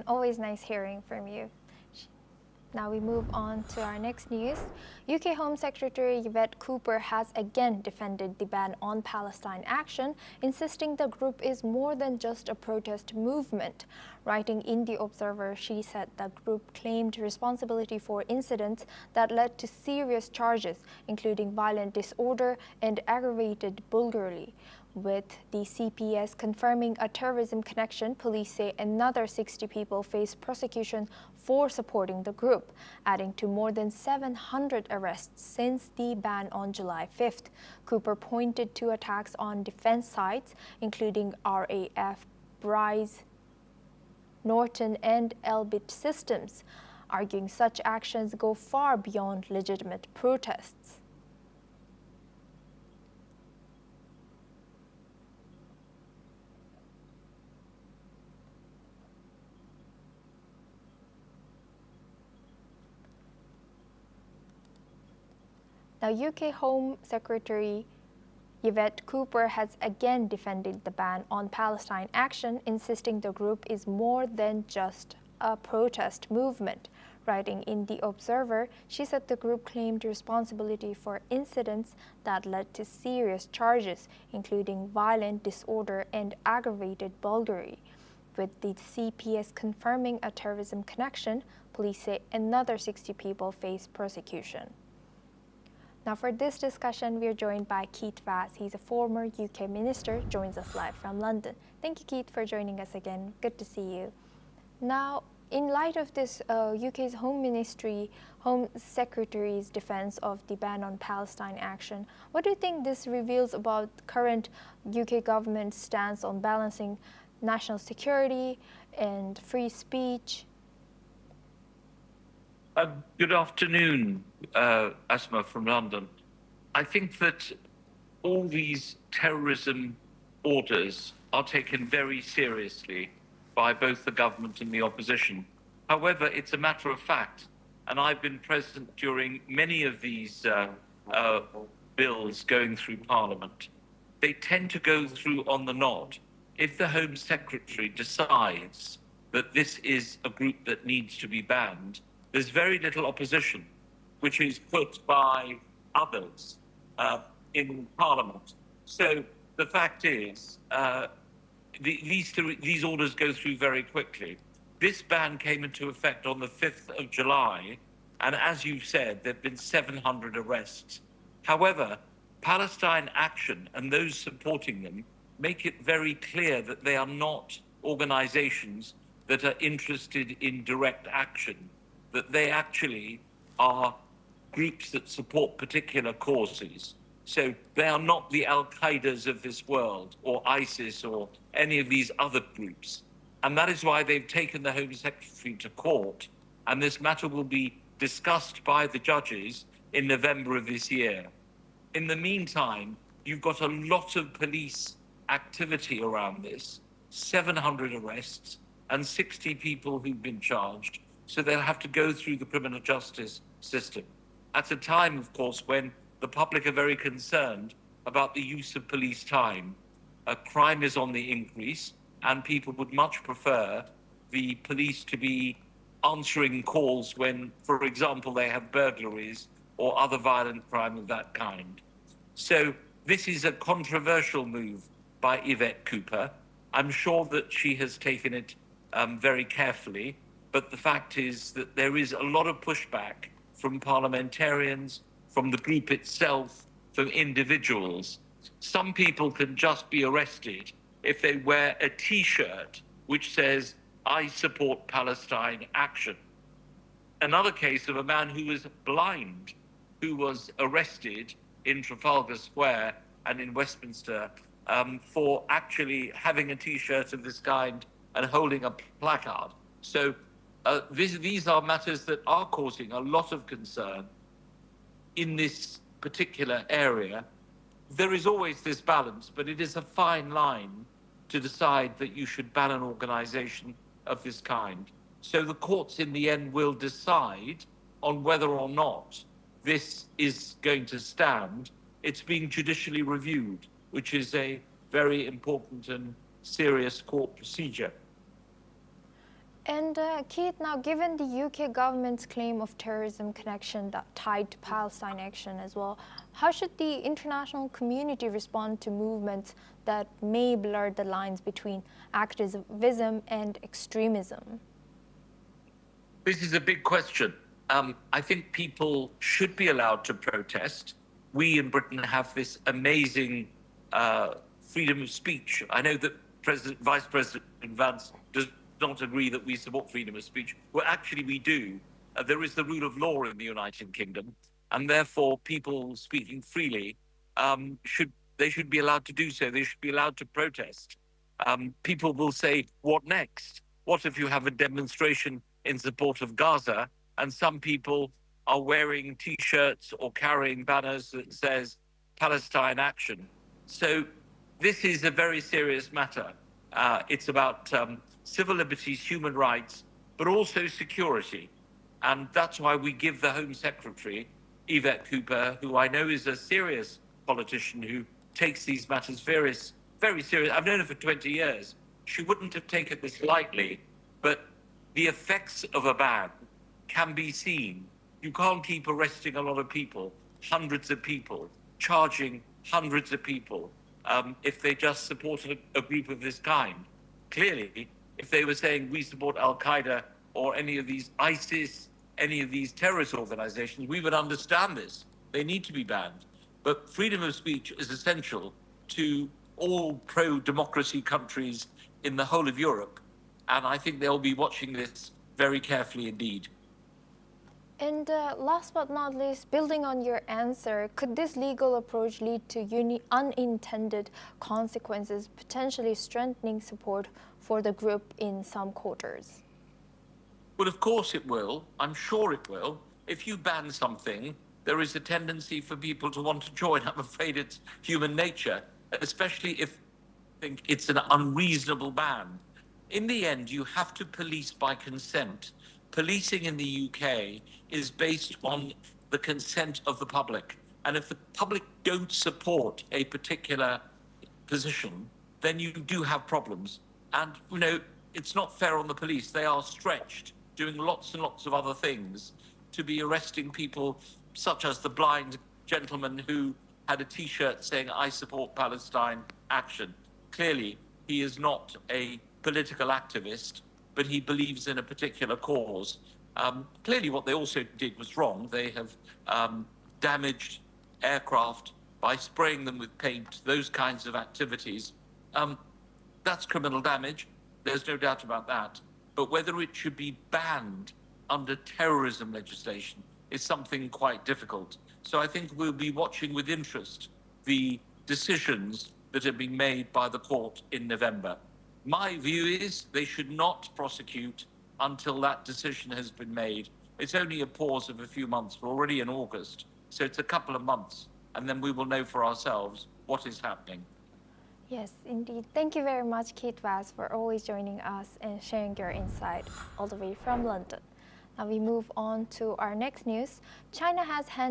Ryan. Always nice hearing from you. Now we move on to our next news. UK Home Secretary Yvette Cooper has again defended the ban on Palestine Action, insisting the group is more than just a protest movement. Writing in The Observer, she said the group claimed responsibility for incidents that led to serious charges, including violent disorder and aggravated burglary. With the CPS confirming a terrorism connection, police say another 60 people face prosecution for supporting the group, adding to more than 700 arrests since the ban on July 5th. Cooper pointed to attacks on defense sites, including RAF, Bryce, Norton, and Elbit systems, arguing such actions go far beyond legitimate protests. Now, UK Home Secretary Yvette Cooper has again defended the ban on Palestine Action, insisting the group is more than just a protest movement. Writing in The Observer, she said the group claimed responsibility for incidents that led to serious charges, including violent disorder and aggravated burglary. With the CPS confirming a terrorism connection, police say another 60 people face prosecution. Now for this discussion, we are joined by Keith Vaz. He's a former UK minister, joins us live from London. Thank you, Keith, for joining us again. Good to see you. Now, in light of this UK's Home Secretary's defense of the ban on Palestine Action, what do you think this reveals about current UK government's stance on balancing national security and free speech? Good afternoon, Asma from London. I think that all these terrorism orders are taken very seriously by both the government and the opposition. However, it's a matter of fact, and I've been present during many of these bills going through Parliament. They tend to go through on the nod. If the Home Secretary decides that this is a group that needs to be banned, there's very little opposition, which is put by others in Parliament. So the fact is, these orders go through very quickly. This ban came into effect on the 5th of July, and as you've said, there have been 700 arrests. However, Palestine Action and those supporting them make it very clear that they are not organizations that are interested in direct action, that they actually are groups that support particular causes. So they are not the Al-Qaedas of this world, or ISIS, or any of these other groups. And that is why they've taken the Home Secretary to court, and this matter will be discussed by the judges in November of this year. In the meantime, you've got a lot of police activity around this, 700 arrests, and 60 people who've been charged. So they'll have to go through the criminal justice system at a time, of course, when the public are very concerned about the use of police time. Crime is on the increase, and people would much prefer the police to be answering calls when, for example, they have burglaries or other violent crime of that kind. So this is a controversial move by Yvette Cooper. I'm sure that she has taken it very carefully. But the fact is that there is a lot of pushback from parliamentarians, from the group itself, from individuals. Some people can just be arrested if they wear a T-shirt which says, "I support Palestine Action." Another case of a man who was blind, who was arrested in Trafalgar Square and in Westminster for actually having a T-shirt of this kind and holding a placard. So these are matters that are causing a lot of concern in this particular area. There is always this balance, but it is a fine line to decide that you should ban an organization of this kind. So the courts in the end will decide on whether or not this is going to stand. It's being judicially reviewed, which is a very important and serious court procedure. And Keith, now given the UK government's claim of terrorism connection that tied to Palestine Action as well, how should the international community respond to movements that may blur the lines between activism and extremism? This is a big question. I think people should be allowed to protest. We in Britain have this amazing freedom of speech. I know that Vice President Vance does not agree that we support freedom of speech. Well, actually, we do. There is the rule of law in the United Kingdom, and therefore people speaking freely should be allowed to do so. They should be allowed to protest. People will say, "What next? What if you have a demonstration in support of Gaza and some people are wearing T-shirts or carrying banners that says Palestine Action?" So this is a very serious matter. It's about civil liberties, human rights, but also security. And that's why we give the Home Secretary, Yvette Cooper, who I know is a serious politician who takes these matters very serious. I've known her for 20 years. She wouldn't have taken this lightly, but the effects of a ban can be seen. You can't keep arresting a lot of people, hundreds of people, charging hundreds of people if they just support a group of this kind. Clearly, if they were saying we support Al-Qaeda or any of these ISIS, any of these terrorist organizations, we would understand this. They need to be banned. But freedom of speech is essential to all pro-democracy countries in the whole of Europe. And I think they'll be watching this very carefully indeed. And last but not least, building on your answer, could this legal approach lead to unintended consequences, potentially strengthening support for the group in some quarters? Well, of course it will. I'm sure it will. If you ban something, there is a tendency for people to want to join. I'm afraid it's human nature, especially if I think it's an unreasonable ban. In the end, you have to police by consent. Policing in the UK is based on the consent of the public. And if the public don't support a particular position, then you do have problems. And, you know, it's not fair on the police. They are stretched, doing lots and lots of other things, to be arresting people such as the blind gentleman who had a T-shirt saying, "I support Palestine Action." Clearly, he is not a political activist, but he believes in a particular cause. Clearly, what they also did was wrong. They have damaged aircraft by spraying them with paint, those kinds of activities. That's criminal damage. There's no doubt about that. But whether it should be banned under terrorism legislation is something quite difficult. So I think we'll be watching with interest the decisions that have been made by the court in November. My view is they should not prosecute until that decision has been made. It's only a pause of a few months. We're already in August, so it's a couple of months, and then we will know for ourselves what is happening. Yes, indeed. Thank you very much, Keith Vaz, for always joining us and sharing your insight all the way from London. Now we move on to our next news. China has handed